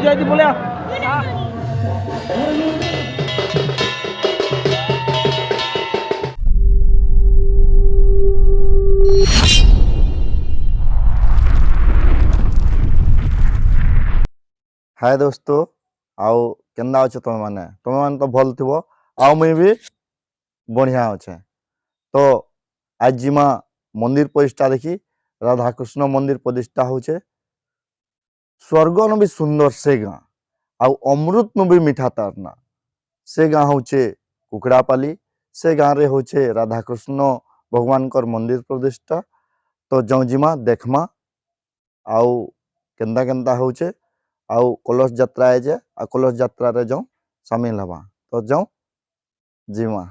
जयदी बोले हाय दोस्तों आओ केंदा अच्छे तुम मैंने तो भल थो आओ मुई भी बढ़िया अच्छे। तो आज जिमा मंदिर प्रतिष्ठा देखी राधा कृष्ण मंदिर प्रतिष्ठा होचे स्वर्ग न भी सुंदर से गाँ आउ अमृत न भी मीठा तारना से गाँ होचे कुकुड़ापाली से गाँ रे होचे राधा कृष्ण भगवान कर मंदिर प्रतिष्ठा। तो जाऊँ जिमा देखमा आउ केंदा केंदा होचे आउ कलश यात्रा है जे आ कलश यात्रा रे जाऊँ शामिल हवा। तो जाऊँ जिमा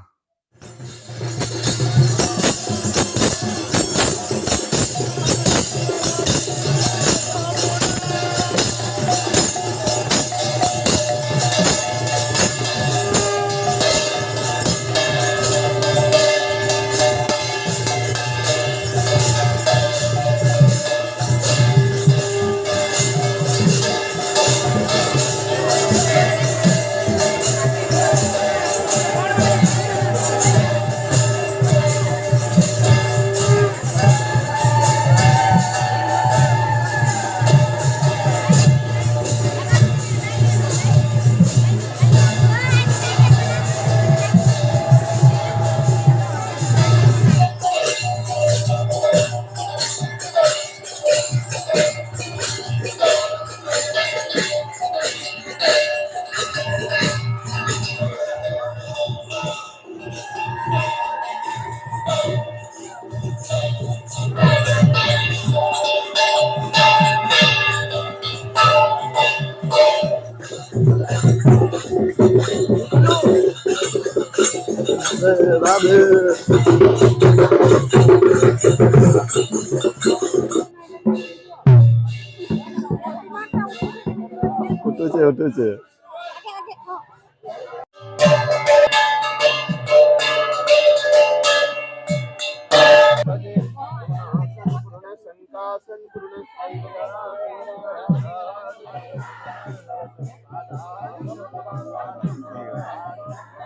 उठे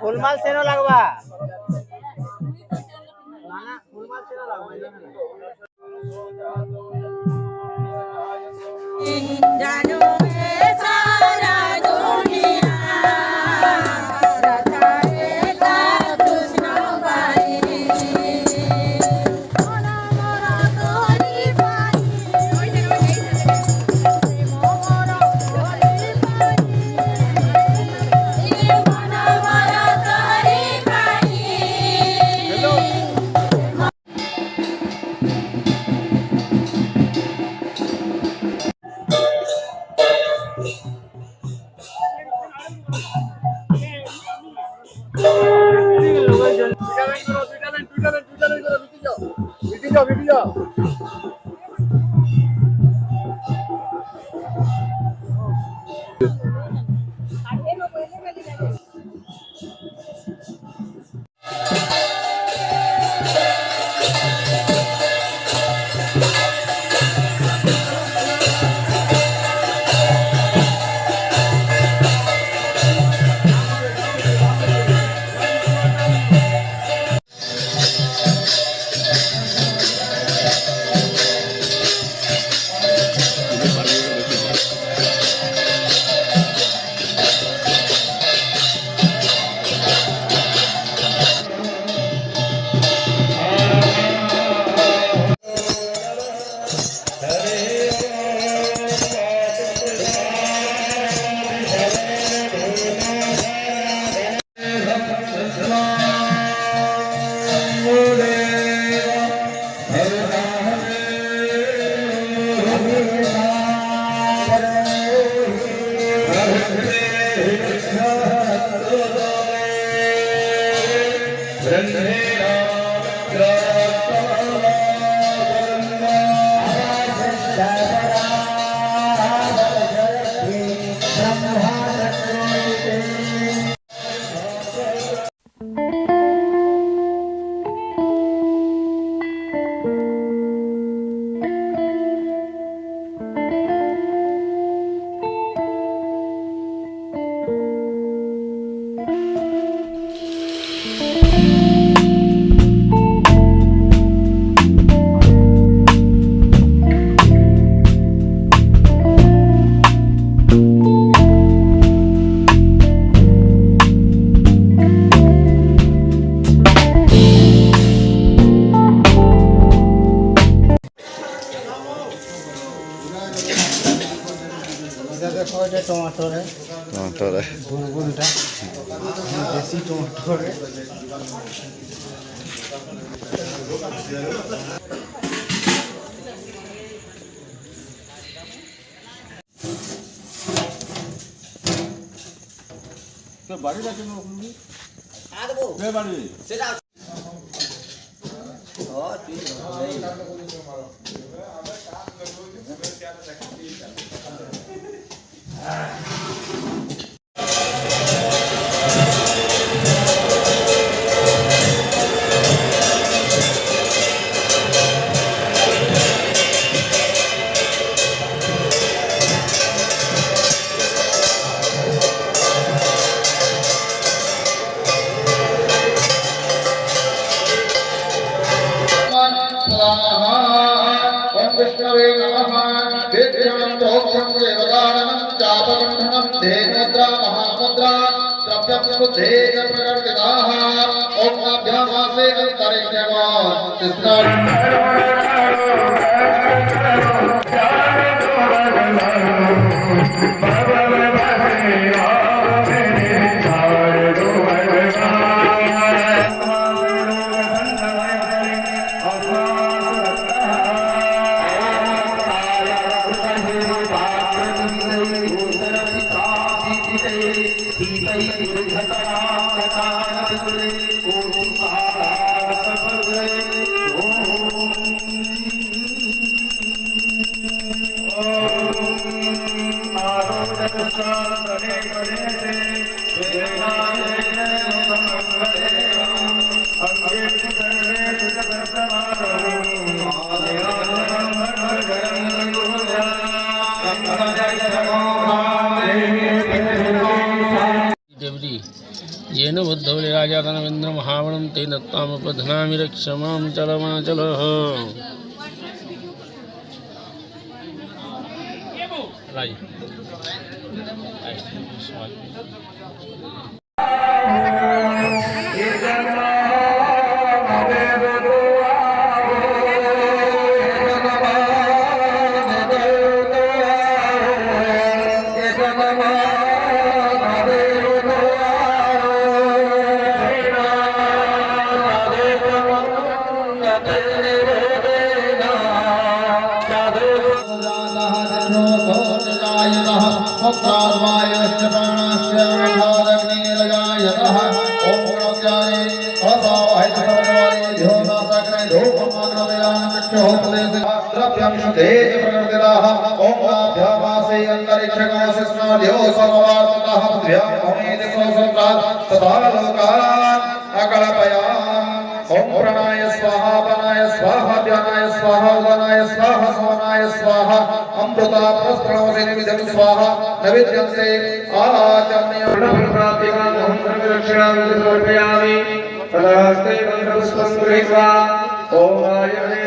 फुलमाल सेनो लगवा ना फुलमाल सेनो लगवा जानो है सारा दुनिया राधा कृष्ण बाई मोरा मोरा तोरी बाई मोरा तोरी बाई मोरा मोरा तोरी बाई। टमाटर है, टमाटर है गुनगुन देसी टमाटर है। तो बाड़ी जाके मैं बोलूँगी मैं बाड़ी ओम विष्णवे नमः वेद्यमन्त्रोक्षं देवतारणं चापबन्धनं धेनुद्रा महामुद्रा द्रव्यं शुद्धेन प्रकटिताः ओम अभ्यामासे अंतरिक्षमा येन बुद्धौले राजातनवेन्द्र महावणं तेन तामपध्नामि रक्षमां चलमाचलः ओम प्राणाय स्वाहा पनाय स्वाहा ध्यानाय स्वाहा उदानाय स्वाहा समानाय स्वाहा अमृता प्रस्त्रवसे निविधं स्वाहा नैवेद्यंसे आचमनीयं प्रातिकां हम दक्षिणां समर्पयामि तदास्ते मंत्रपुष्पं गृहीत्वा ओम आयते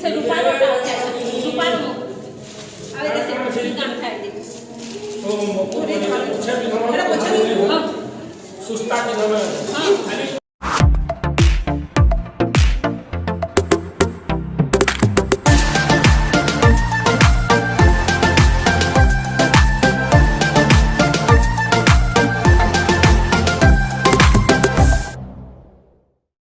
से रुपारो का रुपारो अबे जैसे काम खाए दे तो मोको पूछे भी सुस्ता के समय